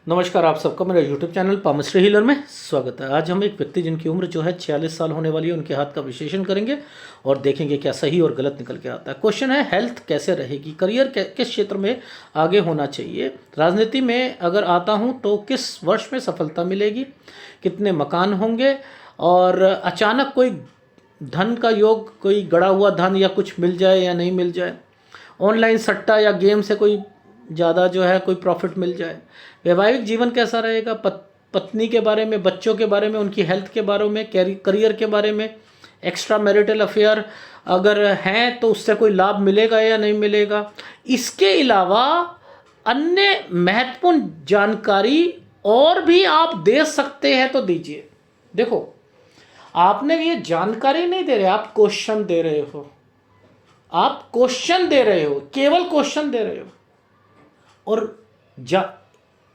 नमस्कार, आप सबका मेरे YouTube चैनल पामश्री हीलर में स्वागत है। आज हम एक व्यक्ति जिनकी उम्र जो है 46 साल होने वाली है, उनके हाथ का विश्लेषण करेंगे और देखेंगे क्या सही और गलत निकल के आता है। क्वेश्चन है, हेल्थ कैसे रहेगी, करियर किस क्षेत्र में आगे होना चाहिए, राजनीति में अगर आता हूँ तो किस वर्ष में सफलता मिलेगी, कितने मकान होंगे और अचानक कोई धन का योग, कोई गड़ा हुआ धन या कुछ मिल जाए या नहीं मिल जाए, ऑनलाइन सट्टा या गेम से कोई ज़्यादा जो है कोई प्रॉफिट मिल जाए, वैवाहिक जीवन कैसा रहेगा, पत्नी के बारे में, बच्चों के बारे में, उनकी हेल्थ के बारे में, करियर के बारे में, एक्स्ट्रा मैरिटल अफेयर अगर हैं तो उससे कोई लाभ मिलेगा या नहीं मिलेगा। इसके अलावा अन्य महत्वपूर्ण जानकारी और भी आप दे सकते हैं तो दीजिए। देखो, आपने ये जानकारी नहीं दे रहे, आप क्वेश्चन दे रहे हो, आप क्वेश्चन दे रहे हो, केवल क्वेश्चन दे रहे हो और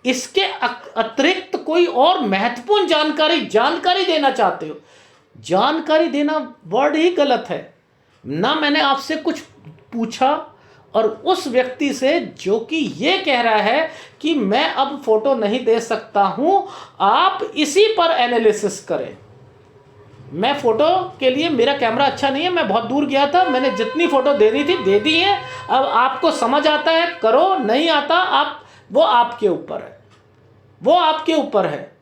इसके अतिरिक्त कोई और महत्वपूर्ण जानकारी देना चाहते हो। जानकारी देना वर्ड ही गलत है ना। मैंने आपसे कुछ पूछा और उस व्यक्ति से जो कि ये कह रहा है कि मैं अब फोटो नहीं दे सकता हूं, आप इसी पर एनालिसिस करें। मैं फोटो के लिए, मेरा कैमरा अच्छा नहीं है, मैं बहुत दूर गया था, मैंने जितनी फोटो देनी थी दे दी है। अब आपको समझ आता है करो, नहीं आता आप, वो आपके ऊपर है, वो आपके ऊपर है।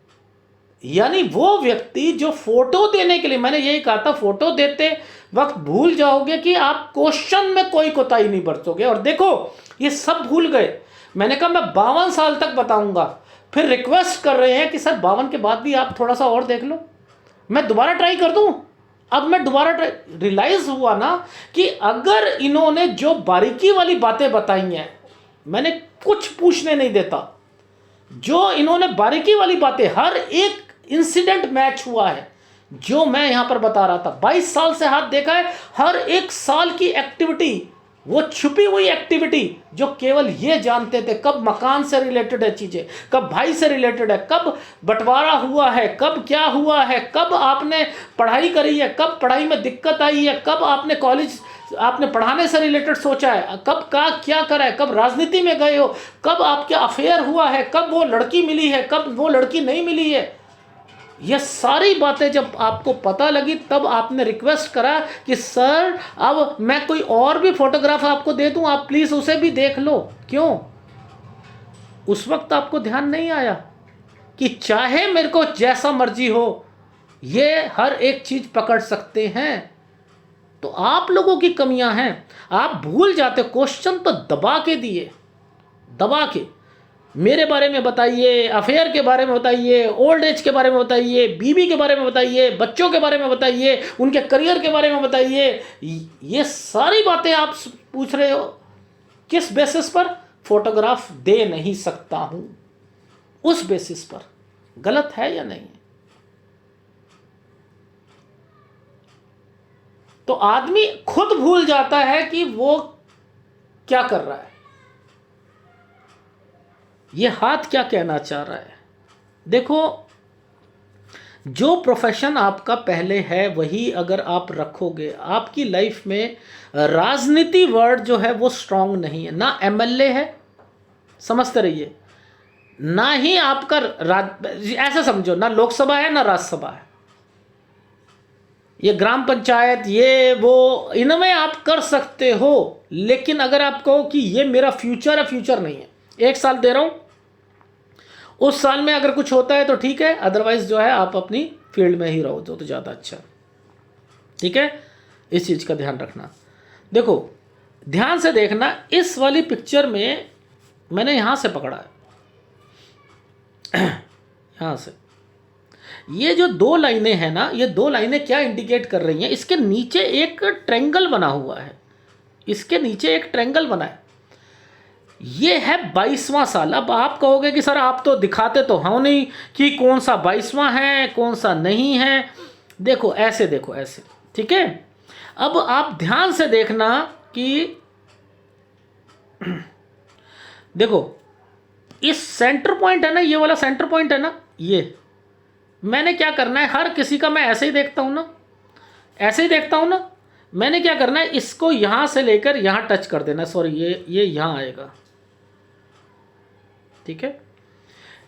यानी वो व्यक्ति जो फोटो देने के लिए, मैंने यही कहा था, फोटो देते वक्त भूल जाओगे कि आप क्वेश्चन में कोई कोताही नहीं बरतोगे। और देखो, ये सब भूल गए। मैंने कहा मैं 52 साल तक बताऊंगा, फिर रिक्वेस्ट कर रहे हैं कि सर 52 के बाद भी आप थोड़ा सा और देख लो, मैं दोबारा ट्राई कर दूं। अब मैं दोबारा रियलाइज हुआ ना कि अगर इन्होंने जो बारीकी वाली बातें बताई हैं, मैंने कुछ पूछने नहीं देता, जो इन्होंने बारीकी वाली बातें, हर एक इंसिडेंट मैच हुआ है जो मैं यहां पर बता रहा था। 22 साल से हाथ देखा है, हर एक साल की एक्टिविटी, वो छुपी हुई एक्टिविटी जो केवल ये जानते थे कब मकान से रिलेटेड है चीज़ें, कब भाई से रिलेटेड है, कब बंटवारा हुआ है, कब क्या हुआ है, कब आपने पढ़ाई करी है, कब पढ़ाई में दिक्कत आई है, कब आपने कॉलेज आपने पढ़ाने से रिलेटेड सोचा है, कब का क्या करा है, कब राजनीति में गए हो, कब आपका अफेयर हुआ है, कब वो लड़की मिली है, कब वो लड़की नहीं मिली है। ये सारी बातें जब आपको पता लगी तब आपने रिक्वेस्ट करा कि सर अब मैं कोई और भी फोटोग्राफ आपको दे दूं, आप प्लीज़ उसे भी देख लो। क्यों? उस वक्त आपको ध्यान नहीं आया कि चाहे मेरे को जैसा मर्जी हो, ये हर एक चीज़ पकड़ सकते हैं। तो आप लोगों की कमियां हैं, आप भूल जाते। क्वेश्चन तो दबा के दिए, दबा के, मेरे बारे में बताइए, अफेयर के बारे में बताइए, ओल्ड एज के बारे में बताइए, बीवी के बारे में बताइए, बच्चों के बारे में बताइए, उनके करियर के बारे में बताइए। ये सारी बातें आप पूछ रहे हो, किस बेसिस पर? फोटोग्राफ दे नहीं सकता हूं, उस बेसिस पर। गलत है या नहीं? तो आदमी खुद भूल जाता है कि वो क्या कर रहा है, ये हाथ क्या कहना चाह रहा है। देखो, जो प्रोफेशन आपका पहले है वही अगर आप रखोगे, आपकी लाइफ में राजनीति वर्ड जो है वो स्ट्रांग नहीं है। ना एमएलए है, समझते रहिए, ना ही आपका ऐसा समझो, ना लोकसभा है ना राज्यसभा है, ये ग्राम पंचायत, ये वो, इनमें आप कर सकते हो। लेकिन अगर आप कहो कि ये मेरा फ्यूचर है, फ्यूचर नहीं है। 1 साल दे रहा हूं, उस साल में अगर कुछ होता है तो ठीक है, अदरवाइज जो है आप अपनी फील्ड में ही रहो तो ज़्यादा अच्छा। ठीक है, इस चीज़ का ध्यान रखना। देखो, ध्यान से देखना, इस वाली पिक्चर में मैंने यहाँ से पकड़ा है, यहाँ से ये जो 2 लाइनें हैं ना, ये 2 लाइनें क्या इंडिकेट कर रही हैं? इसके नीचे एक ट्रायंगल बना हुआ है, इसके नीचे एक ट्रायंगल बना है। ये है 22वां साल। अब आप कहोगे कि सर आप तो दिखाते तो हो नहीं कि कौन सा 22वां है कौन सा नहीं है। देखो ऐसे, देखो ऐसे, ठीक है। अब आप ध्यान से देखना कि देखो, इस सेंटर पॉइंट है ना, ये वाला सेंटर पॉइंट है ना, ये मैंने क्या करना है, हर किसी का मैं ऐसे ही देखता हूं ना, ऐसे ही देखता हूं ना। मैंने क्या करना है, इसको यहां से लेकर यहां टच कर देना, सॉरी ये यहां आएगा, ठीक है।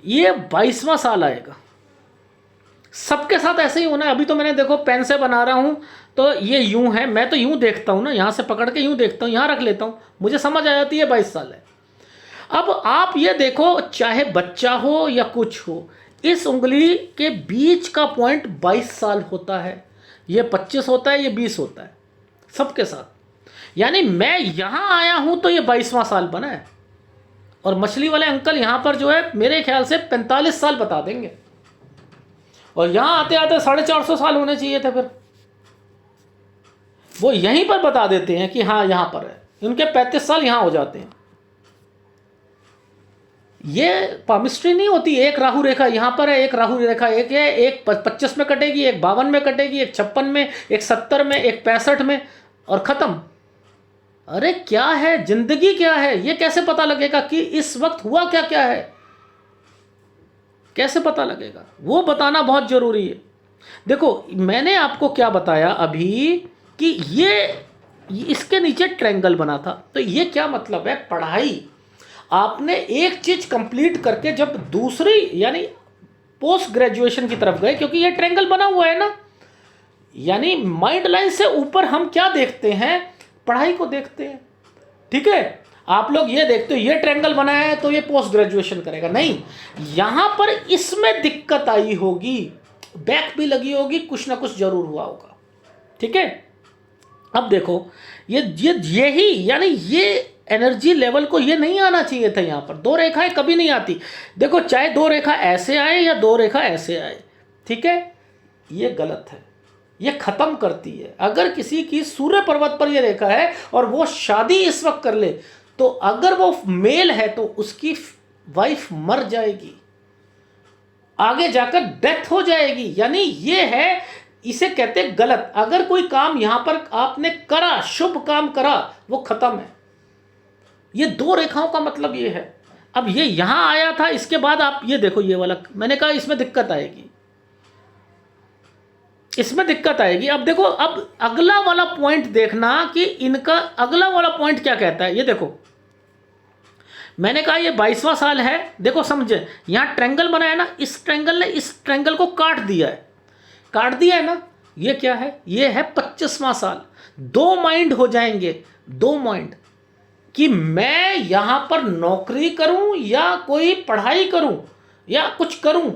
ये 22वां साल आएगा। सबके साथ ऐसे ही होना है। अभी तो मैंने देखो पेन से बना रहा हूँ तो ये यूं है, मैं तो यूं देखता हूँ ना, यहाँ से पकड़ के यूं देखता हूँ, यहाँ रख लेता हूँ, मुझे समझ आ जाती है 22 साल है। अब आप ये देखो, चाहे बच्चा हो या कुछ हो, इस उंगली के बीच का पॉइंट 22 साल होता है। ये 25 होता है, ये 20 होता है सबके साथ। यानी मैं यहाँ आया हूँ तो ये 22वां साल बना है, और मछली वाले अंकल यहाँ पर जो है मेरे ख्याल से 45 साल बता देंगे, और यहाँ आते आते 450 साल होने चाहिए थे। फिर वो यहीं पर बता देते हैं कि हाँ यहाँ पर है, उनके 35 साल यहाँ हो जाते हैं। ये पामिस्ट्री नहीं होती, एक राहु रेखा यहाँ पर है, एक राहु रेखा एक है, एक 25 में कटेगी, एक 52 में कटेगी, एक 56 में, एक 70 में, एक 65 में, और ख़त्म। अरे क्या है जिंदगी, क्या है ये? कैसे पता लगेगा कि इस वक्त हुआ क्या क्या है? कैसे पता लगेगा? वो बताना बहुत ज़रूरी है। देखो मैंने आपको क्या बताया अभी कि ये इसके नीचे ट्रायंगल बना था, तो ये क्या मतलब है? पढ़ाई आपने एक चीज़ कंप्लीट करके जब दूसरी यानी पोस्ट ग्रेजुएशन की तरफ गए, क्योंकि ये ट्रायंगल बना हुआ है ना, यानी माइंड लाइन से ऊपर हम क्या देखते हैं? पढ़ाई को देखते हैं। ठीक है, आप लोग ये देखते हो ये ट्रायंगल बना है तो ये पोस्ट ग्रेजुएशन करेगा, नहीं, यहां पर इसमें दिक्कत आई होगी, बैक भी लगी होगी, कुछ ना कुछ जरूर हुआ होगा। ठीक है, अब देखो यही यानी ये एनर्जी लेवल को ये नहीं आना चाहिए था। यहाँ पर दो रेखाएं कभी नहीं आती। देखो चाहे दो रेखा ऐसे आए या दो रेखा ऐसे आए, ठीक है, ये गलत है, ये खत्म करती है। अगर किसी की सूर्य पर्वत पर ये रेखा है और वो शादी इस वक्त कर ले, तो अगर वो मेल है तो उसकी वाइफ मर जाएगी, आगे जाकर डेथ हो जाएगी। यानी ये है, इसे कहते हैं गलत। अगर कोई काम यहां पर आपने करा, शुभ काम करा, वो खत्म है। ये दो रेखाओं का मतलब ये है। अब ये यहां आया था, इसके बाद आप ये देखो, ये वाला मैंने कहा इसमें दिक्कत आएगी, इसमें दिक्कत आएगी। अब देखो, अब अगला वाला पॉइंट देखना कि इनका अगला वाला पॉइंट क्या कहता है। ये देखो, मैंने कहा ये 22वां साल है। देखो समझे, यहां ट्रायंगल बना है ना, इस ट्रायंगल ने इस ट्रायंगल को काट दिया है, काट दिया है ना। ये क्या है? ये है 25वां साल। दो माइंड हो जाएंगे, दो माइंड, कि मैं यहां पर नौकरी करूं या कोई पढ़ाई करूं या कुछ करूं।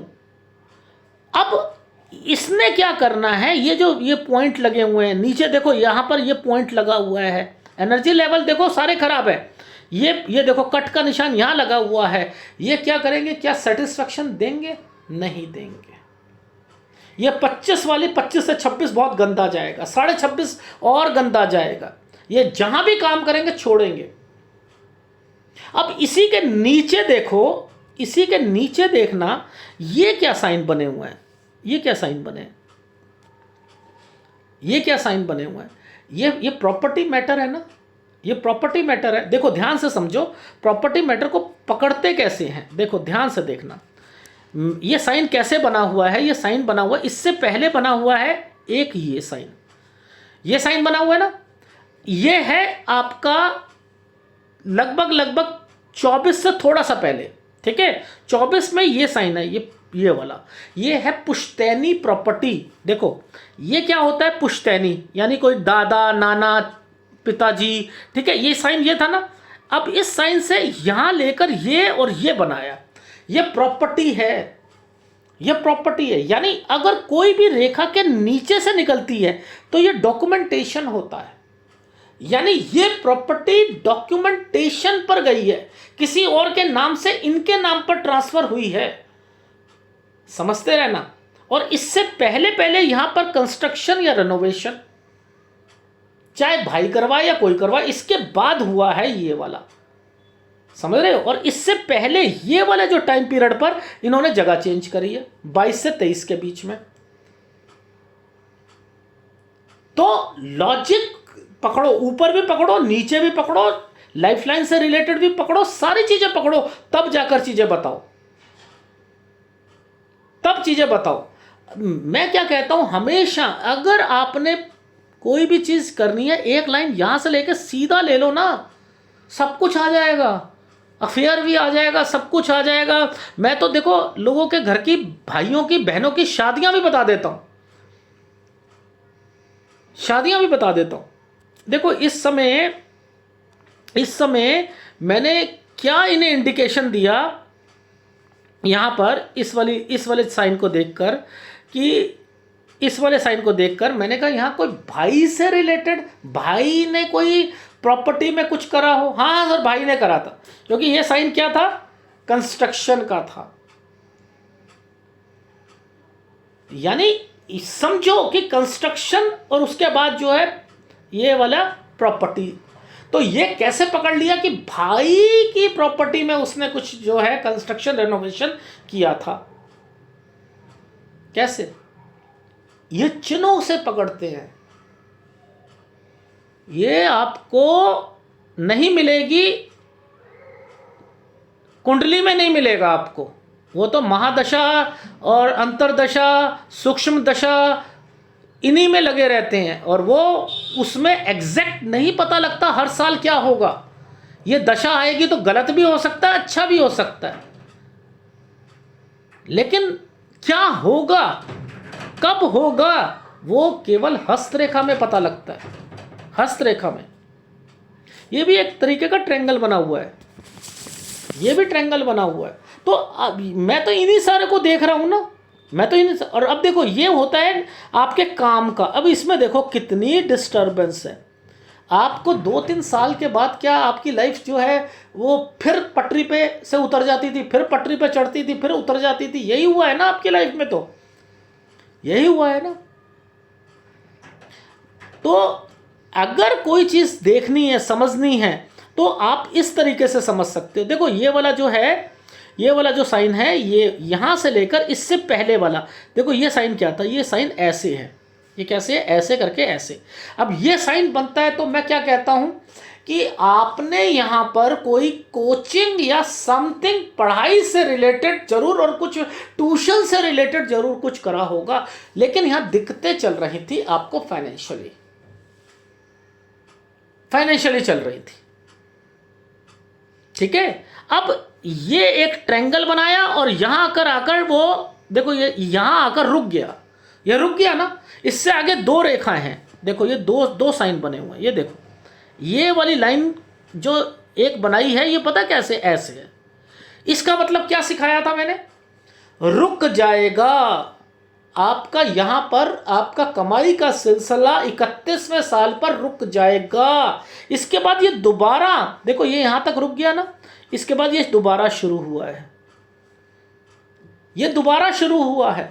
अब इसने क्या करना है? ये जो ये पॉइंट लगे हुए हैं नीचे, देखो यहां पर ये पॉइंट लगा हुआ है, एनर्जी लेवल देखो सारे खराब है। ये देखो कट का निशान यहां लगा हुआ है। ये क्या करेंगे? क्या सेटिस्फेक्शन देंगे? नहीं देंगे। ये 25 वाली 25 से 26 बहुत गंदा जाएगा, 26.5 और गंदा जाएगा। ये जहां भी काम करेंगे छोड़ेंगे। अब इसी के नीचे देखो, इसी के नीचे देखना, ये क्या साइन बने हुए हैं? ये क्या साइन बने हैं? ये क्या साइन बने हुए हैं? ये प्रॉपर्टी मैटर है ना, ये प्रॉपर्टी मैटर है। देखो ध्यान से समझो, प्रॉपर्टी मैटर को पकड़ते कैसे हैं, देखो ध्यान से देखना। ये साइन कैसे बना हुआ है? ये साइन बना हुआ है, इससे पहले बना हुआ है एक ये साइन, ये साइन बना हुआ है ना, ये है आपका लगभग 24 से थोड़ा सा पहले। ठीक है, 24 में ये साइन है, ये वाला, ये है पुश्तैनी प्रॉपर्टी। देखो ये क्या होता है? पुश्तैनी यानी कोई दादा, नाना, पिताजी। ठीक है, ये साइन ये था ना। अब इस साइन से यहां लेकर ये और ये बनाया, ये प्रॉपर्टी है, ये प्रॉपर्टी है। यानी अगर कोई भी रेखा के नीचे से निकलती है तो ये डॉक्यूमेंटेशन होता है। यानी ये प्रॉपर्टी डॉक्यूमेंटेशन पर गई है, किसी और के नाम से इनके नाम पर ट्रांसफर हुई है, समझते रहना। और इससे पहले पहले यहां पर कंस्ट्रक्शन या रेनोवेशन, चाहे भाई करवाए या कोई करवाए, इसके बाद हुआ है ये वाला, समझ रहे हो। और इससे पहले ये वाले जो टाइम पीरियड पर इन्होंने जगह चेंज करी है, 22 से 23 के बीच में। तो लॉजिक पकड़ो, ऊपर भी पकड़ो, नीचे भी पकड़ो, लाइफलाइन से रिलेटेड भी पकड़ो, सारी चीजें पकड़ो, तब जाकर चीजें बताओ, तब चीजें बताओ। मैं क्या कहता हूं, हमेशा अगर आपने कोई भी चीज करनी है, एक लाइन यहां से लेकर सीधा ले लो ना, सब कुछ आ जाएगा। अफेयर भी आ जाएगा, सब कुछ आ जाएगा। मैं तो देखो लोगों के घर की भाइयों की बहनों की शादियां भी बता देता हूं, शादियां भी बता देता हूं। देखो इस समय मैंने क्या इन्हें इंडिकेशन दिया यहां पर, इस वाले साइन को देखकर, कि इस वाले साइन को देखकर मैंने कहा यहां कोई भाई से रिलेटेड, भाई ने कोई प्रॉपर्टी में कुछ करा हो। हाँ सर, भाई ने करा था, क्योंकि ये साइन क्या था, कंस्ट्रक्शन का था। यानी समझो कि कंस्ट्रक्शन और उसके बाद जो है ये वाला प्रॉपर्टी। तो ये कैसे पकड़ लिया कि भाई की प्रॉपर्टी में उसने कुछ जो है कंस्ट्रक्शन रेनोवेशन किया था। कैसे? ये चिन्हों से पकड़ते हैं। ये आपको नहीं मिलेगी, कुंडली में नहीं मिलेगा आपको। वो तो महादशा और अंतरदशा, सूक्ष्म दशा, इन्हीं में लगे रहते हैं, और वो उसमें एग्जैक्ट नहीं पता लगता हर साल क्या होगा। ये दशा आएगी तो गलत भी हो सकता है, अच्छा भी हो सकता है, लेकिन क्या होगा, कब होगा, वो केवल हस्तरेखा में पता लगता है। हस्तरेखा में ये भी एक तरीके का ट्रायंगल बना हुआ है, ये भी ट्रायंगल बना हुआ है। तो मैं तो इन्हीं सारे को देख रहा हूं ना, मैं तो इन, और अब देखो ये होता है आपके काम का। अब इसमें देखो कितनी डिस्टर्बेंस है। आपको 2-3 साल के बाद क्या आपकी लाइफ जो है वो फिर पटरी पे से उतर जाती थी, फिर पटरी पे चढ़ती थी, फिर उतर जाती थी। यही हुआ है ना आपकी लाइफ में, तो यही हुआ है ना। तो अगर कोई चीज देखनी है, समझनी है, तो आप इस तरीके से समझ सकते हो। देखो ये वाला जो है, ये वाला जो साइन है, ये यहां से लेकर इससे पहले वाला, देखो ये साइन क्या था, ये साइन ऐसे है, ये कैसे है, ऐसे करके ऐसे। अब ये साइन बनता है, तो मैं क्या कहता हूं कि आपने यहां पर कोई कोचिंग या समथिंग, पढ़ाई से रिलेटेड जरूर, और कुछ ट्यूशन से रिलेटेड जरूर कुछ करा होगा, लेकिन यहां दिक्कतें चल रही थी आपको फाइनेंशियली चल रही थी। ठीक है, अब ये एक ट्रायंगल बनाया, और यहां आकर वो देखो ये यहां आकर रुक गया, ये रुक गया ना। इससे आगे 2 रेखाएं हैं, देखो ये दो साइन बने हुए हैं। ये देखो ये वाली लाइन जो एक बनाई है, ये पता कैसे, ऐसे है। इसका मतलब क्या सिखाया था मैंने, रुक जाएगा आपका, यहां पर आपका कमाई का सिलसिला 31वें साल पर रुक जाएगा। इसके बाद ये दोबारा, देखो ये यहां तक रुक गया ना, इसके बाद ये दोबारा शुरू हुआ है, ये दोबारा शुरू हुआ है।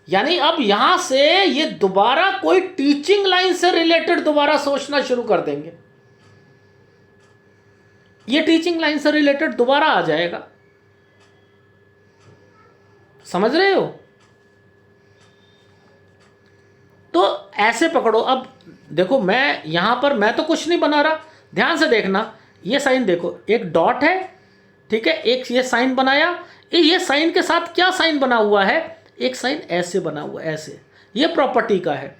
यानी अब यहां से ये दोबारा कोई टीचिंग लाइन से रिलेटेड दोबारा सोचना शुरू कर देंगे, ये टीचिंग लाइन से रिलेटेड दोबारा आ जाएगा। समझ रहे हो? तो ऐसे पकड़ो। अब देखो मैं यहां पर, मैं तो कुछ नहीं बना रहा, ध्यान से देखना। ये साइन देखो, एक डॉट है, ठीक है, एक ये साइन बनाया, ये साइन के साथ क्या साइन बना हुआ है, एक साइन ऐसे बना हुआ है, ऐसे। ये प्रॉपर्टी का है,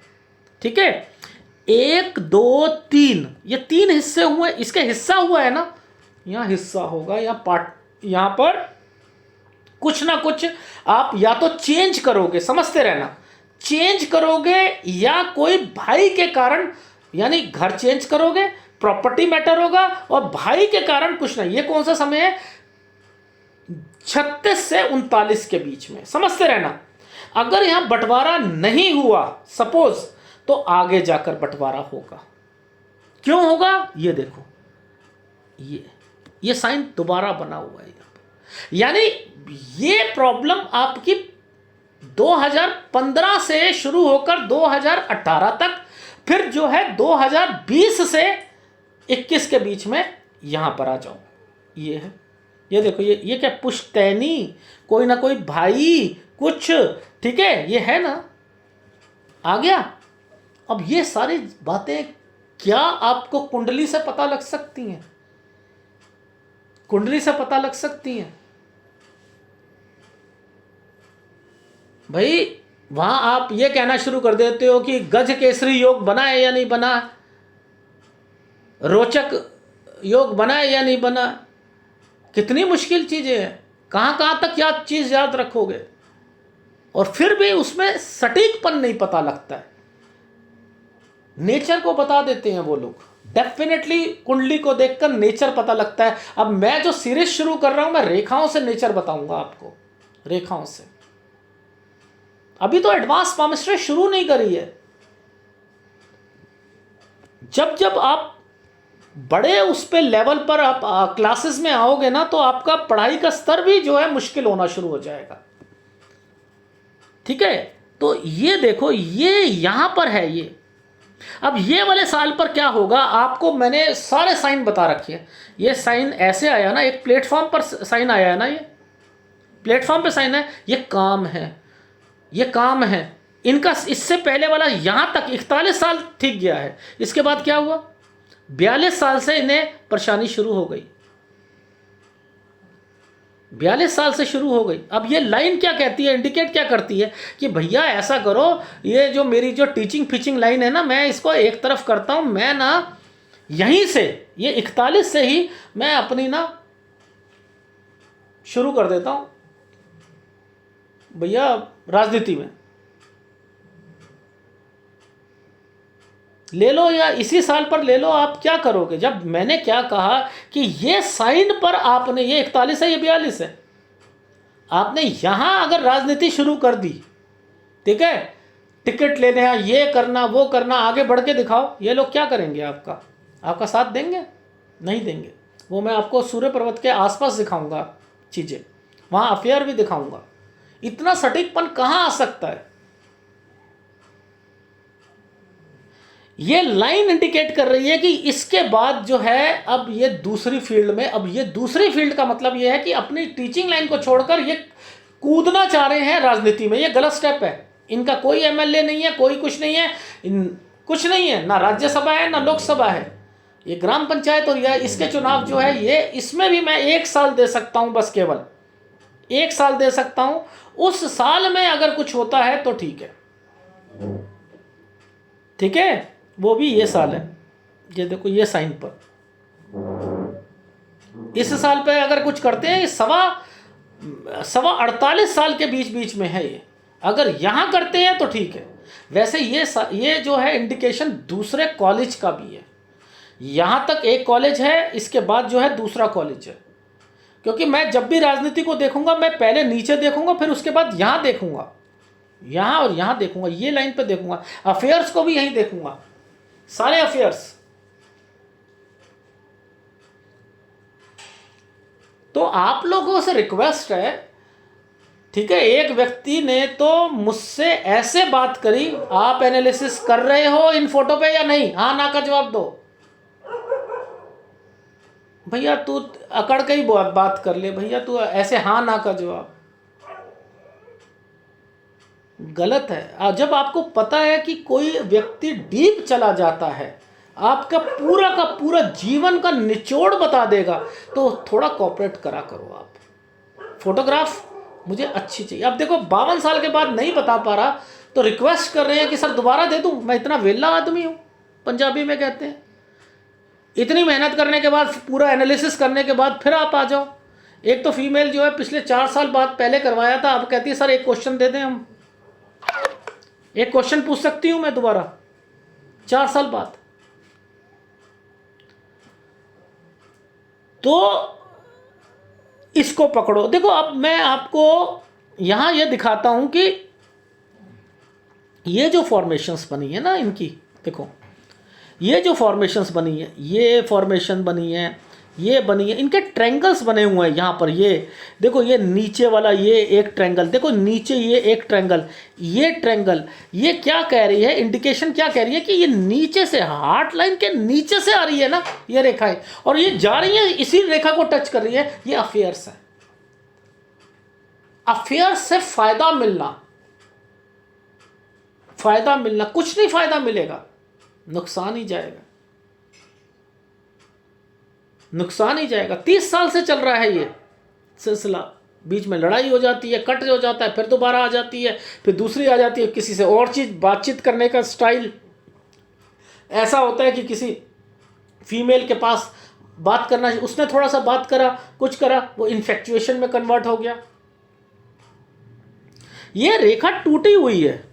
ठीक है। 1 2 3, ये 3 हिस्से हुए, इसके हिस्सा हुआ है ना, यहां हिस्सा होगा, यहां पार्ट, यहां पर कुछ ना कुछ आप या तो चेंज करोगे, समझते रहना, चेंज करोगे, या कोई भाई के कारण, यानी घर चेंज करोगे, प्रॉपर्टी मैटर होगा, और भाई के कारण कुछ नहीं। ये कौन सा समय है, 36 से 39 के बीच में, समझते रहना। अगर यहां बंटवारा नहीं हुआ सपोज, तो आगे जाकर बंटवारा होगा। क्यों होगा, ये देखो, ये साइन दोबारा बना हुआ है यहां पर। यानी ये प्रॉब्लम आपकी 2015 से शुरू होकर 2018 तक, फिर जो है 2020 से 21 के बीच में यहां पर आ जाओ। ये है, ये देखो, ये क्या, पुश्तैनी, कोई ना कोई भाई कुछ, ठीक है, ये है ना, आ गया। अब ये सारी बातें क्या आपको कुंडली से पता लग सकती हैं, कुंडली से पता लग सकती हैं भाई। वहां आप ये कहना शुरू कर देते हो कि गज केसरी योग बना है या नहीं बना, रोचक योग बना है या नहीं बना, कितनी मुश्किल चीज़ें हैं, कहाँ कहाँ तक क्या चीज़ याद रखोगे, और फिर भी उसमें सटीकपन नहीं पता लगता है। नेचर को बता देते हैं वो लोग, डेफिनेटली कुंडली को देखकर नेचर पता लगता है। अब मैं जो सीरीज शुरू कर रहा हूं, मैं रेखाओं से नेचर बताऊंगा आपको, रेखाओं से। अभी तो एडवांस पामिस्ट्री शुरू नहीं करी है। जब जब आप बड़े उस पे लेवल पर आप क्लासेस में आओगे ना, तो आपका पढ़ाई का स्तर भी जो है मुश्किल होना शुरू हो जाएगा। ठीक है, तो ये देखो, ये यहां पर है ये। अब ये वाले साल पर क्या होगा, आपको मैंने सारे साइन बता रखे हैं। ये साइन ऐसे आया ना, एक प्लेटफॉर्म पर साइन आया है ना, ये प्लेटफॉर्म पे साइन है, ये काम है, ये काम है इनका। इससे पहले वाला यहां तक 41 साल ठीक गया है। इसके बाद क्या हुआ, 42 साल से इन्हें परेशानी शुरू हो गई, 42 साल से शुरू हो गई। अब ये लाइन क्या कहती है, इंडिकेट क्या करती है कि भैया ऐसा करो, ये जो मेरी जो टीचिंग फीचिंग लाइन है ना, मैं इसको एक तरफ करता हूं, मैं ना यहीं से ये 41 से ही मैं अपनी ना शुरू कर देता हूं भैया राजनीति में ले लो, या इसी साल पर ले लो। आप क्या करोगे, जब मैंने क्या कहा कि ये साइन पर आपने, ये 41 है, ये 42 है, आपने यहां अगर राजनीति शुरू कर दी, ठीक है, टिकट लेने, ये करना वो करना, आगे बढ़ के दिखाओ, ये लोग क्या करेंगे, आपका साथ देंगे? नहीं देंगे। वो मैं आपको सूर्य पर्वत के आसपास दिखाऊंगा चीजें, वहां अफेयर भी दिखाऊंगा। इतना सटीकपन कहां आ सकता है? ये लाइन इंडिकेट कर रही है कि इसके बाद जो है, अब ये दूसरी फील्ड में, अब ये दूसरी फील्ड का मतलब ये है कि अपनी टीचिंग लाइन को छोड़कर ये कूदना चाह रहे हैं राजनीति में। ये गलत स्टेप है। इनका कोई एमएलए नहीं है, कोई कुछ नहीं है, कुछ नहीं है, ना राज्यसभा है ना लोकसभा है, ये ग्राम पंचायत। और यह इसके चुनाव जो है, ये इसमें भी मैं 1 साल दे सकता हूं, बस केवल 1 साल दे सकता हूं। उस साल में अगर कुछ होता है तो ठीक है, ठीक है, वो भी ये साल है। ये देखो, ये साइन पर इस साल पे अगर कुछ करते हैं, सवा 48 साल के बीच में है ये। अगर यहां करते हैं तो ठीक है। वैसे ये जो है इंडिकेशन दूसरे कॉलेज का भी है। यहां तक एक कॉलेज है, इसके बाद जो है दूसरा कॉलेज है। क्योंकि मैं जब भी राजनीति को देखूंगा, मैं पहले नीचे देखूंगा, फिर उसके बाद यहां देखूंगा, यहां और यहां देखूंगा, ये लाइन पे देखूंगा। अफेयर्स को भी यहीं देखूंगा, सारे अफेयर्स। तो आप लोगों से रिक्वेस्ट है, ठीक है, एक व्यक्ति ने तो मुझसे ऐसे बात करी, आप एनालिसिस कर रहे हो इन फोटो पे या नहीं, हाँ ना का जवाब दो। भैया तू अकड़ के ही बात कर ले, भैया तू ऐसे हाँ ना का जवाब गलत है। जब आपको पता है कि कोई व्यक्ति डीप चला जाता है, आपका पूरा का पूरा जीवन का निचोड़ बता देगा, तो थोड़ा कोऑपरेट करा करो। आप फोटोग्राफ मुझे अच्छी चाहिए। अब देखो 52 साल के बाद नहीं बता पा रहा, तो रिक्वेस्ट कर रहे हैं कि सर दोबारा दे दूं, मैं इतना वेला आदमी हूं, पंजाबी में कहते हैं। इतनी मेहनत करने के बाद, पूरा एनालिसिस करने के बाद फिर आप आ जाओ। एक तो फीमेल जो है पिछले 4 साल बाद पहले करवाया था, अब कहती है सर एक क्वेश्चन दे दें, हम एक क्वेश्चन पूछ सकती हूं मैं दोबारा 4 साल बाद। तो इसको पकड़ो। देखो अब मैं आपको यहां यह दिखाता हूं कि ये जो फॉर्मेशंस बनी है ना इनकी, देखो ये जो फॉर्मेशंस बनी है, ये फॉर्मेशन बनी है, ये बनी है, इनके ट्रायंगल्स बने हुए हैं यहाँ पर। ये देखो, ये नीचे वाला ये एक ट्रायंगल, देखो नीचे ये एक ट्रायंगल, ये ट्रायंगल, ये क्या कह रही है, इंडिकेशन क्या कह रही है कि ये नीचे से, हार्ट लाइन के नीचे से आ रही है ना ये रेखाएं, और ये जा रही है, इसी रेखा को टच कर रही है। ये अफेयर्स है। अफेयर्स से फायदा मिलना, कुछ नहीं फायदा मिलेगा, नुकसान ही जाएगा, नुकसान ही जाएगा। 30 साल से चल रहा है ये सिलसिला। बीच में लड़ाई हो जाती है, कट हो जाता है, फिर दोबारा आ जाती है, फिर दूसरी आ जाती है। किसी से और चीज़ बातचीत करने का स्टाइल ऐसा होता है कि किसी फीमेल के पास बात करना, उसने थोड़ा सा बात करा, कुछ करा, वो इन्फेक्चुएशन में कन्वर्ट हो गया। ये रेखा टूटी हुई है,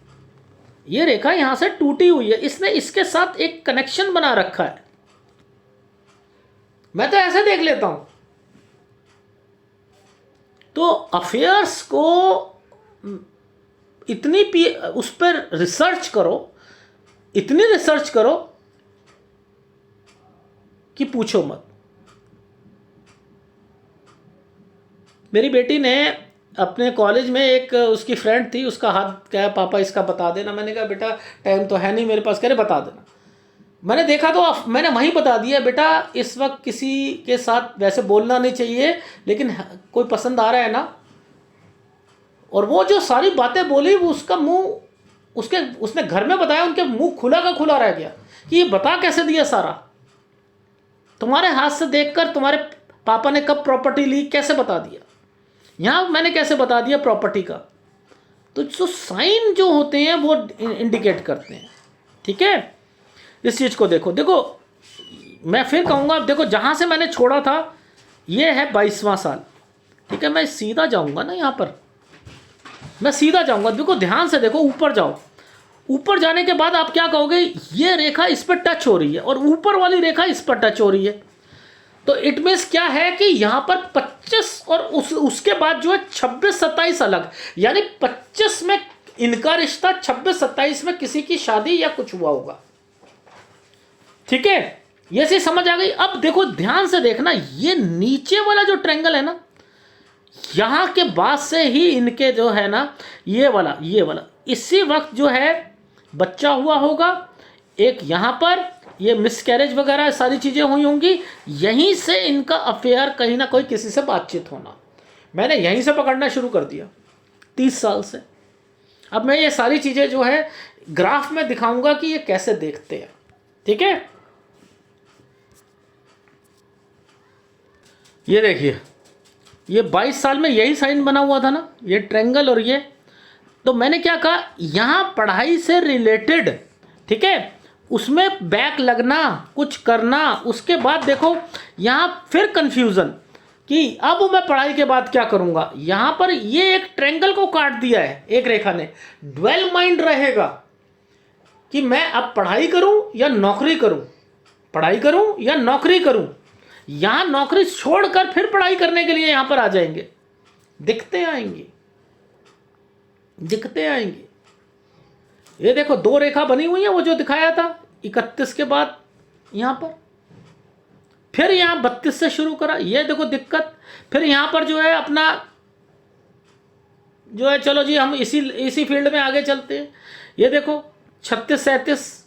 ये रेखा यहां से टूटी हुई है, इसने इसके साथ एक कनेक्शन बना रखा है। मैं तो ऐसे देख लेता हूं। तो अफेयर्स को इतनी उस पर रिसर्च करो, इतनी रिसर्च करो कि पूछो मत। मेरी बेटी ने अपने कॉलेज में, एक उसकी फ्रेंड थी, उसका हाथ कहा पापा इसका बता देना। मैंने कहा बेटा टाइम तो है नहीं मेरे पास। कह रहे बता देना। मैंने देखा तो मैंने वहीं बता दिया, बेटा इस वक्त किसी के साथ वैसे बोलना नहीं चाहिए, लेकिन कोई पसंद आ रहा है ना। और वो जो सारी बातें बोली, वो उसका मुंह, उसने घर में बताया, उनके मुंह खुला का खुला रह गया कि ये बता कैसे दिया सारा, तुम्हारे हाथ से देखकर तुम्हारे पापा ने कब प्रॉपर्टी ली कैसे बता दिया, यहां मैंने कैसे बता दिया प्रॉपर्टी का। तो जो साइन जो होते हैं वो इंडिकेट करते हैं। ठीक है, इस चीज को देखो। मैं फिर कहूंगा, देखो जहां से मैंने छोड़ा था ये है 22वां साल। ठीक है, मैं सीधा जाऊंगा ना, यहां पर मैं सीधा जाऊंगा। देखो ध्यान से देखो, ऊपर जाओ। ऊपर जाने के बाद आप क्या कहोगे, ये रेखा इस पर टच हो रही है और ऊपर वाली रेखा इस पर टच हो रही है। तो इट मीन्स क्या है कि यहां पर 25 और उसके बाद जो है 26-27 अलग, यानी 25 में इनका रिश्ता, 26-27 में किसी की शादी या कुछ हुआ होगा। ठीक है, ये चीज समझ आ गई। अब देखो ध्यान से देखना, ये नीचे वाला जो ट्रायंगल है ना, यहां के बाद से ही इनके जो है ना, ये वाला इसी वक्त जो है बच्चा हुआ होगा। एक यहां पर ये मिसकैरेज वगैरह सारी चीजें हुई होंगी, यहीं से इनका अफेयर कहीं ना कोई किसी से बातचीत होना। मैंने यहीं से पकड़ना शुरू कर दिया 30 साल से। अब मैं ये सारी चीजें जो है ग्राफ में दिखाऊंगा कि ये कैसे देखते हैं। ठीक है, ये देखिए, ये 22 साल में यही साइन बना हुआ था ना, ये ट्रायंगल और ये। तो मैंने क्या कहा, यहां पढ़ाई से रिलेटेड, ठीक है, उसमें बैक लगना, कुछ करना, उसके बाद देखो यहां फिर कंफ्यूजन कि अब मैं पढ़ाई के बाद क्या करूंगा। यहां पर ये एक ट्रायंगल को काट दिया है एक रेखा ने। ड्वेल माइंड रहेगा कि मैं अब पढ़ाई करूं या नौकरी करूं, पढ़ाई करूं या नौकरी करूं। यहां नौकरी छोड़कर फिर पढ़ाई करने के लिए यहां पर आ जाएंगे, दिखते आएंगे। ये देखो 2 रेखा बनी हुई है, वो जो दिखाया था 31 के बाद यहां पर, फिर यहां 32 से शुरू करा। ये देखो दिक्कत। फिर यहां पर जो है अपना जो है, चलो जी हम इसी फील्ड में आगे चलते हैं। ये देखो 36-37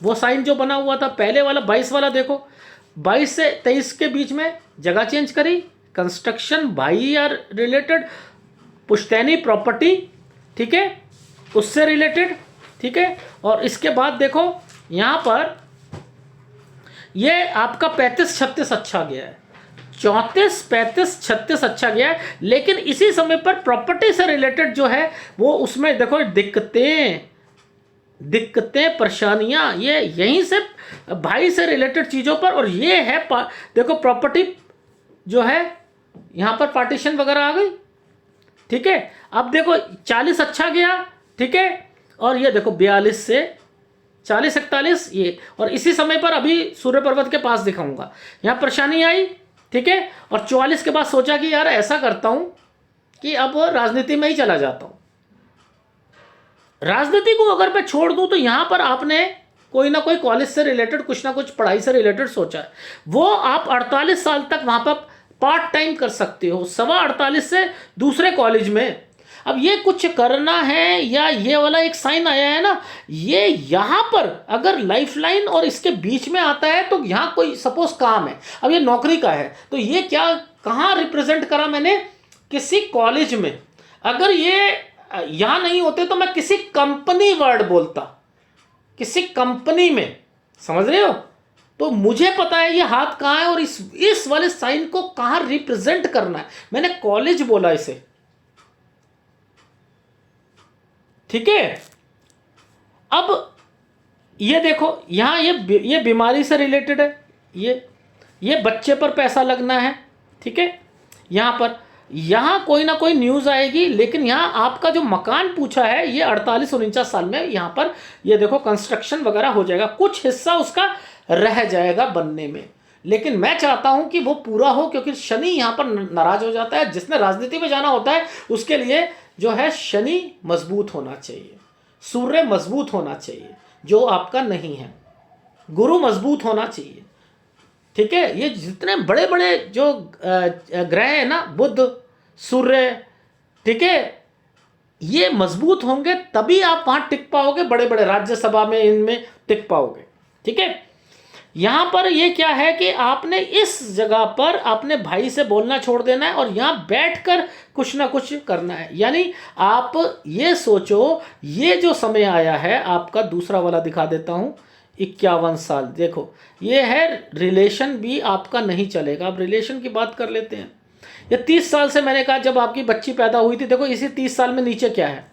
वो साइन जो बना हुआ था पहले वाला। 22 वाला देखो, 22 से 23 के बीच में जगह चेंज करी, कंस्ट्रक्शन, भाई आर रिलेटेड, पुश्तैनी प्रॉपर्टी, ठीक है, उससे रिलेटेड। ठीक है, और इसके बाद देखो यहां पर ये आपका 35-36 अच्छा गया है, 34-35-36 अच्छा गया है। लेकिन इसी समय पर प्रॉपर्टी से रिलेटेड जो है वो, उसमें देखो दिक्कतें परेशानियां, ये यहीं से भाई से रिलेटेड चीज़ों पर। और ये है देखो प्रॉपर्टी जो है यहां पर पार्टीशन वगैरह आ गई। ठीक है, अब देखो 40 अच्छा गया, ठीक है, और ये देखो 42 से 40-41 ये। और इसी समय पर अभी सूर्य पर्वत के पास दिखाऊंगा, यहां परेशानी आई। ठीक है, और 44 के बाद सोचा कि यार ऐसा करता हूं कि अब राजनीति में ही चला जाता हूं। राजनीति को अगर मैं छोड़ दूं तो यहां पर आपने कोई ना कोई कॉलेज से रिलेटेड, कुछ ना कुछ पढ़ाई से रिलेटेड सोचा है, वो आप 48 साल तक वहां पर पार्ट टाइम कर सकते हो, 48 से दूसरे कॉलेज में। अब ये कुछ करना है, या ये वाला एक साइन आया है ना, ये यहां पर अगर लाइफ लाइन और इसके बीच में आता है तो यहां कोई सपोज काम है, अब ये नौकरी का है, तो ये क्या कहां रिप्रेजेंट करा मैंने, किसी कॉलेज में। अगर ये यहां नहीं होते तो मैं किसी कंपनी वर्ड बोलता, किसी कंपनी में, समझ रहे हो। तो मुझे पता है ये हाथ कहां है और इस वाले साइन को कहां रिप्रेजेंट करना है, मैंने कॉलेज बोला इसे। ठीक है, अब ये देखो यहां ये बीमारी से रिलेटेड है, ये बच्चे पर पैसा लगना है, ठीक है। यहाँ कोई ना कोई न्यूज़ आएगी, लेकिन यहाँ आपका जो मकान पूछा है ये 48-49 साल में यहाँ पर ये देखो कंस्ट्रक्शन वगैरह हो जाएगा, कुछ हिस्सा उसका रह जाएगा बनने में, लेकिन मैं चाहता हूँ कि वो पूरा हो, क्योंकि शनि यहाँ पर नाराज हो जाता है। जिसने राजनीति में जाना होता है उसके लिए जो है शनि मजबूत होना चाहिए, सूर्य मजबूत होना चाहिए, जो आपका नहीं है, गुरु मजबूत होना चाहिए, ठीक है। ये जितने बड़े बड़े जो ग्रह हैं ना, बुध, सूर्य, ठीक है, ये मजबूत होंगे तभी आप वहां टिक पाओगे, बड़े बड़े राज्यसभा में इनमें टिक पाओगे, ठीक है। यहां पर ये क्या है कि आपने इस जगह पर अपने भाई से बोलना छोड़ देना है और यहां बैठकर कुछ ना कुछ करना है। यानी आप ये सोचो, ये जो समय आया है आपका, दूसरा वाला दिखा देता हूं, 51 साल, देखो ये है रिलेशन भी आपका नहीं चलेगा। अब रिलेशन की बात कर लेते हैं। ये 30 साल से मैंने कहा जब आपकी बच्ची पैदा हुई थी, देखो इसी 30 साल में नीचे क्या है,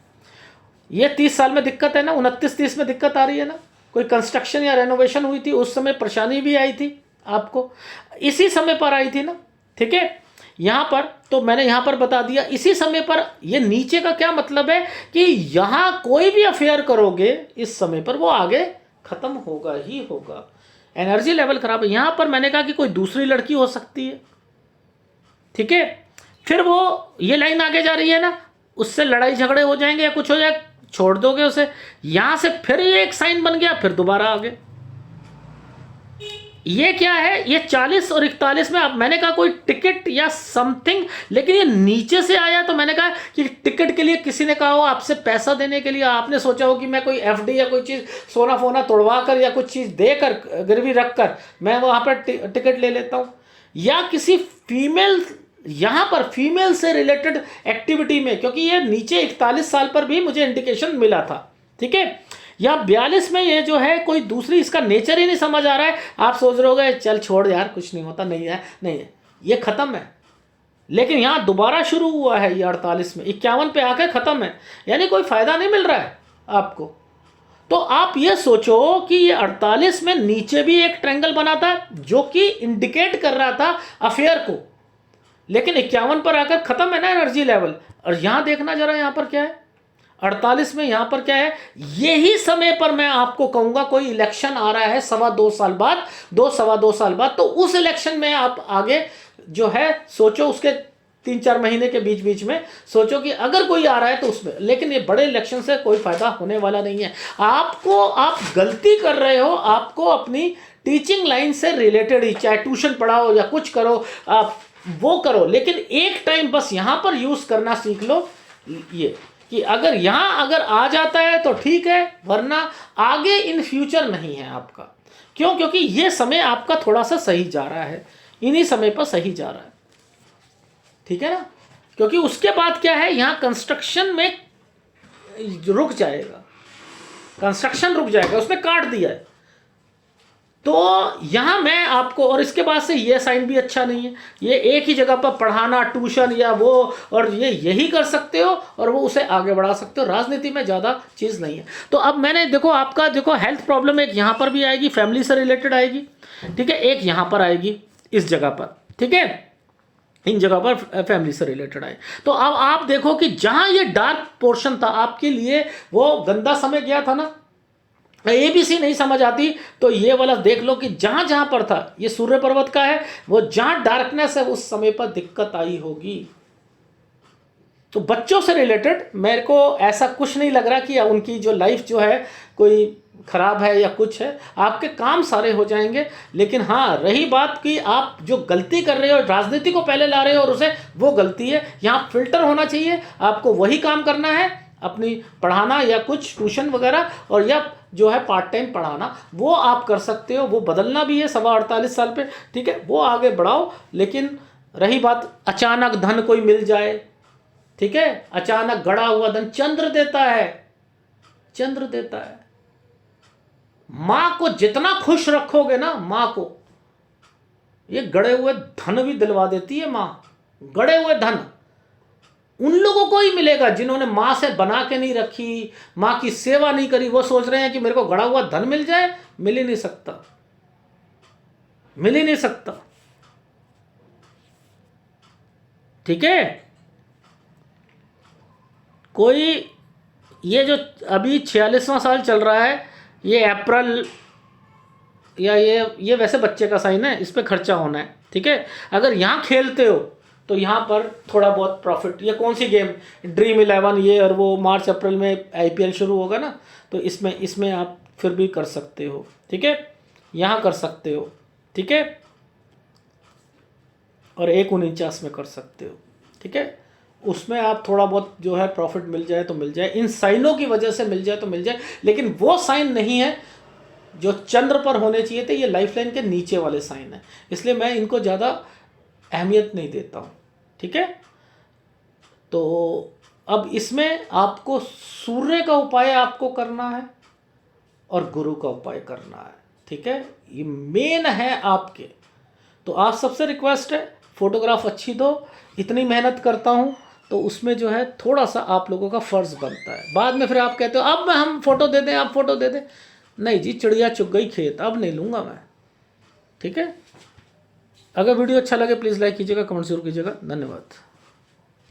ये 30 साल में दिक्कत है ना, 29-30 में दिक्कत आ रही है ना, कोई कंस्ट्रक्शन या रेनोवेशन हुई थी, उस समय परेशानी भी आई थी आपको, इसी समय पर आई थी ना, ठीक है। यहाँ पर तो मैंने यहाँ पर बता दिया इसी समय पर। ये नीचे का क्या मतलब है कि यहाँ कोई भी अफेयर करोगे इस समय पर वो आगे खत्म होगा ही होगा, एनर्जी लेवल खराब है। यहाँ पर मैंने कहा कि कोई दूसरी लड़की हो सकती है, ठीक है। फिर वो ये लाइन आगे जा रही है ना, उससे लड़ाई झगड़े हो जाएंगे या कुछ हो जाए, छोड़ दोगे उसे, यहां से फिर ये एक साइन बन गया, फिर दोबारा आगे। ये क्या है, ये 40 और 41 में अब मैंने कहा कोई टिकट या समथिंग, लेकिन ये नीचे से आया तो मैंने कहा कि टिकट के लिए किसी ने कहा हो आपसे पैसा देने के लिए, आपने सोचा हो कि मैं कोई एफडी या कोई चीज़ सोना फोना तोड़वा कर या कुछ चीज़ देकर गिरवी रख कर मैं वहाँ पर टिकट ले लेता हूँ, या किसी फीमेल, यहाँ पर फीमेल से रिलेटेड एक्टिविटी में, क्योंकि ये नीचे 41 साल पर भी मुझे इंडिकेशन मिला था, ठीक है। या 42 में ये जो है कोई दूसरी, इसका नेचर ही नहीं समझ आ रहा है। आप सोच रहे होगे चल छोड़ यार कुछ नहीं होता, नहीं है, नहीं है, ये खत्म है, लेकिन यहाँ दोबारा शुरू हुआ है ये 48 में, 51 पे आकर खत्म है, यानी कोई फायदा नहीं मिल रहा है आपको। तो आप ये सोचो कि ये 48 में नीचे भी एक ट्रायंगल बना था जो कि इंडिकेट कर रहा था अफेयर को, लेकिन 51 पर आकर खत्म है ना एनर्जी लेवल। और यहां देखना जरा, यहां पर क्या है 48 में, यहां पर क्या है, यही समय पर मैं आपको कहूंगा कोई इलेक्शन आ रहा है 2.25 साल बाद, 2-2.25 साल बाद, तो उस इलेक्शन में आप आगे जो है सोचो, उसके 3-4 महीने के बीच बीच में सोचो कि अगर कोई आ रहा है तो उसमें, लेकिन ये बड़े इलेक्शन से कोई फायदा होने वाला नहीं है आपको। आप गलती कर रहे हो, आपको अपनी टीचिंग लाइन से रिलेटेड ही, चाहे ट्यूशन पढ़ाओ या कुछ करो, आप वो करो, लेकिन एक टाइम बस यहां पर यूज करना सीख लो, ये कि अगर यहां अगर आ जाता है तो ठीक है, वरना आगे इन फ्यूचर नहीं है आपका। क्यों? क्योंकि ये समय आपका थोड़ा सा सही जा रहा है, इन्हीं समय पर सही जा रहा है, ठीक है ना। क्योंकि उसके बाद क्या है, यहां कंस्ट्रक्शन में रुक जाएगा, कंस्ट्रक्शन रुक जाएगा, उसने काट दिया है। तो यहां मैं आपको, और इसके बाद से ये साइन भी अच्छा नहीं है, ये एक ही जगह पर पढ़ाना, ट्यूशन या वो, और ये यही कर सकते हो और वो उसे आगे बढ़ा सकते हो, राजनीति में ज़्यादा चीज़ नहीं है। तो अब मैंने देखो, आपका देखो हेल्थ प्रॉब्लम एक यहाँ पर भी आएगी, फैमिली से रिलेटेड आएगी, ठीक है, एक यहाँ पर आएगी इस जगह पर, ठीक है, इन जगह पर फैमिली से रिलेटेड आए। तो अब आप देखो कि जहां ये डार्क पोर्शन था आपके लिए, वो गंदा समय गया था ना, ABC नहीं समझ आती तो ये वाला देख लो कि जहां जहां पर था, ये सूर्य पर्वत का है, वो जहां डार्कनेस है उस समय पर दिक्कत आई होगी। तो बच्चों से रिलेटेड मेरे को ऐसा कुछ नहीं लग रहा कि उनकी जो लाइफ जो है कोई खराब है या कुछ है, आपके काम सारे हो जाएंगे। लेकिन हाँ, रही बात कि आप जो गलती कर रहे हो, राजनीति को पहले ला रहे हो और उसे, वो गलती है। यहाँ फिल्टर होना चाहिए, आपको वही काम करना है, अपनी पढ़ाना या कुछ ट्यूशन वगैरह, और या जो है पार्ट टाइम पढ़ाना, वो आप कर सकते हो, वो बदलना भी है 48 साल पे, ठीक है, वो आगे बढ़ाओ। लेकिन रही बात अचानक धन कोई मिल जाए, ठीक है, अचानक गड़ा हुआ धन चंद्र देता है, चंद्र देता है। मां को जितना खुश रखोगे ना, मां को ये गड़े हुए धन भी दिलवा देती है मां। गड़े हुए धन उन लोगों को ही मिलेगा जिन्होंने मां से बना के नहीं रखी, मां की सेवा नहीं करी। वो सोच रहे हैं कि मेरे को गड़ा हुआ धन मिल जाए, मिल ही नहीं सकता, मिल ही नहीं सकता। ठीक है। कोई ये जो अभी 46वां साल चल रहा है, ये अप्रैल या ये वैसे बच्चे का साइन है, इस पे खर्चा होना है, ठीक है। अगर यहाँ खेलते हो तो यहाँ पर थोड़ा बहुत प्रॉफिट, ये कौन सी गेम, ड्रीम 11, ये और वो मार्च अप्रैल में आईपीएल शुरू होगा ना, तो इसमें आप फिर भी कर सकते हो, ठीक है, यहाँ कर सकते हो, ठीक है, और 149 में कर सकते हो, ठीक है। उसमें आप थोड़ा बहुत जो है प्रॉफिट मिल जाए तो मिल जाए, इन साइनों की वजह से मिल जाए तो मिल जाए, लेकिन वो साइन नहीं है जो चंद्र पर होने चाहिए थे, ये लाइफलाइन के नीचे वाले साइन है, इसलिए मैं इनको ज़्यादा अहमियत नहीं देता हूँ, ठीक है। तो अब इसमें आपको सूर्य का उपाय आपको करना है और गुरु का उपाय करना है, ठीक है, ये मेन है आपके। तो आप सबसे रिक्वेस्ट है, फोटोग्राफ अच्छी दो, इतनी मेहनत करता हूँ तो उसमें जो है थोड़ा सा आप लोगों का फ़र्ज़ बनता है। बाद में फिर आप कहते हो अब मैं हम फ़ोटो दे दें, आप फ़ोटो दे दें, नहीं जी, चिड़िया चुग गई खेत, अब नहीं लूँगा मैं, ठीक है। अगर वीडियो अच्छा लगे प्लीज़ लाइक कीजिएगा, कमेंट जरूर कीजिएगा, धन्यवाद।